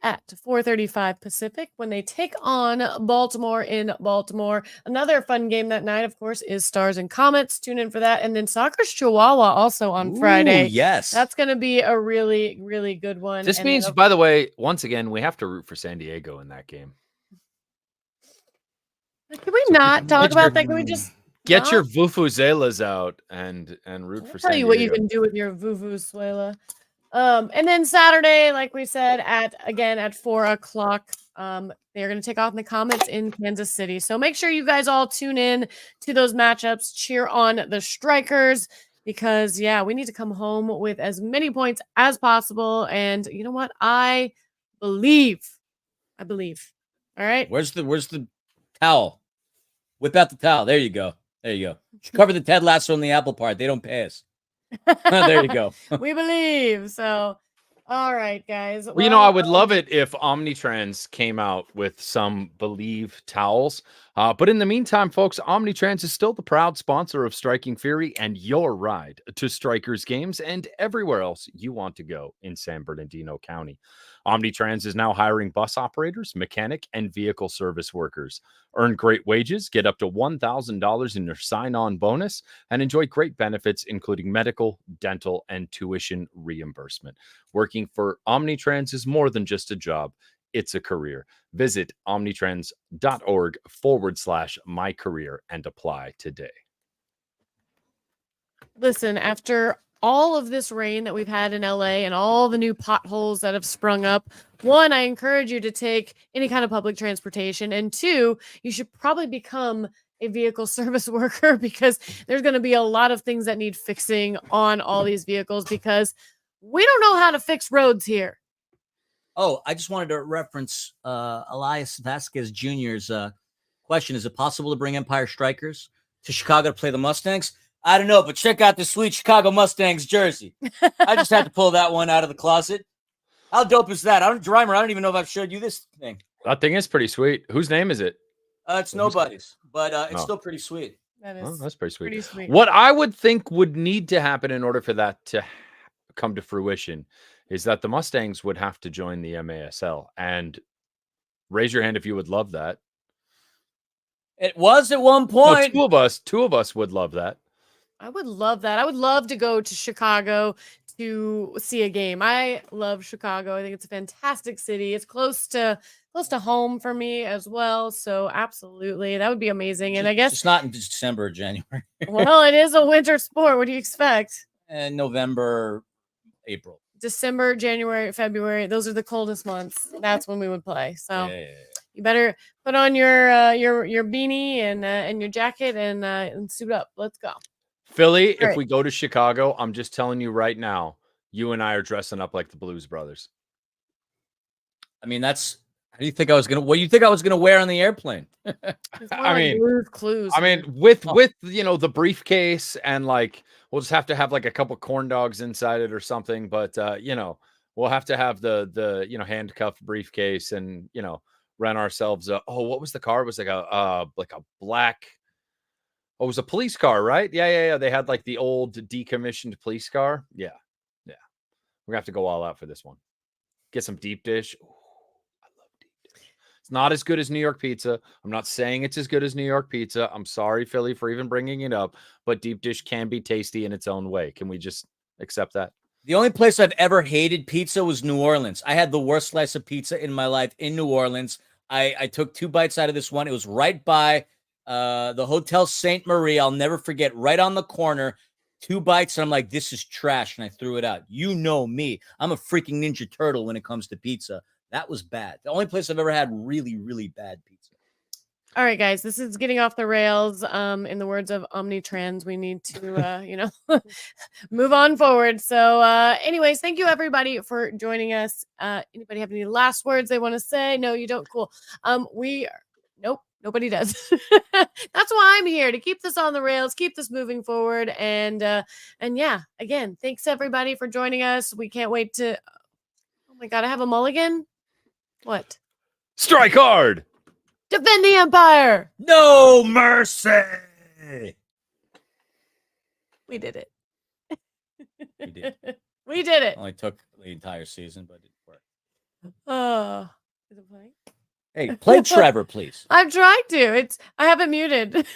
at 4:35 Pacific when they take on Baltimore in Baltimore. Another fun game that night, of course, is Stars and Comets. Tune in for that. And then Soccer's Chihuahua also on Friday. Yes. That's going to be a really, really good one. This means, by the way, once again, we have to root for San Diego in that game. Can we not talk about that? Can we just... Get your vuvuzelas out and root for San Diego. Tell you what you can do with your vuvuzuela. And then Saturday, like we said, at 4 o'clock, they're going to take off in the Comets in Kansas City. So make sure you guys all tune in to those matchups, cheer on the Strikers, because we need to come home with as many points as possible. And you know what? I believe. All right. Where's the towel? Whip out the towel. There you go. Cover the Ted Lasso on the Apple part. They don't pay us. There you go. We believe. So, all right, guys. Well, I would love it if Omnitrans came out with some Believe towels. But in the meantime, folks, Omnitrans is still the proud sponsor of Striking Fury and your ride to Strikers games and everywhere else you want to go in San Bernardino County. Omnitrans is now hiring bus operators, mechanic, and vehicle service workers. Earn great wages, get up to $1,000 in your sign-on bonus, and enjoy great benefits, including medical, dental, and tuition reimbursement. Working for Omnitrans is more than just a job. It's a career. Visit omnitrans.org/mycareer and apply today. Listen, after all of this rain that we've had in LA and all the new potholes that have sprung up, one, I encourage you to take any kind of public transportation. And two, you should probably become a vehicle service worker because there's going to be a lot of things that need fixing on all these vehicles because we don't know how to fix roads here. Oh, I just wanted to reference Elias Vasquez Jr.'s question. Is it possible to bring Empire Strikers to Chicago to play the Mustangs? I don't know, but check out the sweet Chicago Mustangs jersey. I just had to pull that one out of the closet. How dope is that? Drimer, I don't even know if I've showed you this thing. That thing is pretty sweet. Whose name is it? It's nobody's, but it's still pretty sweet. That is Oh, that's pretty sweet. pretty sweet. What I would think would need to happen in order for that to come to fruition is that the Mustangs would have to join the MASL. And raise your hand if you would love that. It was at one No, point. two of us would love that. I would love that. I would love to go to Chicago to see a game. I love Chicago. I think it's a fantastic city. It's close to home for me as well. So absolutely, that would be amazing. And I guess it's not in December or January. well, it is a winter sport. What do you expect? And November, April. December, January, February. Those are the coldest months. That's when we would play. So Yeah. you better put on your beanie and your jacket and suit up. Let's go. Philly, All if right. we go to Chicago, I'm just telling you right now, you and I are dressing up like the Blues Brothers. I mean, that's how do you think I was gonna? What do you think I was gonna wear on the airplane? It's more I like mean- Blue's Clues. I mean, with the briefcase and like we'll just have to have like a couple corn dogs inside it or something. But we'll have to have the handcuffed briefcase and rent ourselves what was the car? It was like a black. Oh, it was a police car, right? Yeah. They had like the old decommissioned police car. Yeah. We're gonna have to go all out for this one. Get some deep dish. Ooh, I love deep dish. It's not as good as New York pizza. I'm not saying it's as good as New York pizza. I'm sorry, Philly, for even bringing it up, but deep dish can be tasty in its own way. Can we just accept that? The only place I've ever hated pizza was New Orleans. I had the worst slice of pizza in my life in New Orleans. I took 2 bites out of this one. It was right by the Hotel St. Marie. I'll never forget, right on the corner. 2 bites, and I'm like, this is trash, and I threw it out. You know me. I'm a freaking Ninja Turtle when it comes to pizza. That was bad. The only place I've ever had really, really bad pizza. All right, guys, this is getting off the rails. In the words of Omnitrans, we need to, move on forward. So, anyways, thank you everybody for joining us. Anybody have any last words they want to say? No, you don't. Cool. Nope, nobody does. That's why I'm here, to keep this on the rails, keep this moving forward, and yeah, again, thanks everybody for joining us. We can't wait to. Oh my God, I have a mulligan. What? Strike hard. Defend the Empire. No mercy. We did it. We did. We did it. Only took the entire season, but it worked. Oh, is it playing? Hey, play Trevor, please. I'm trying to. I have it muted.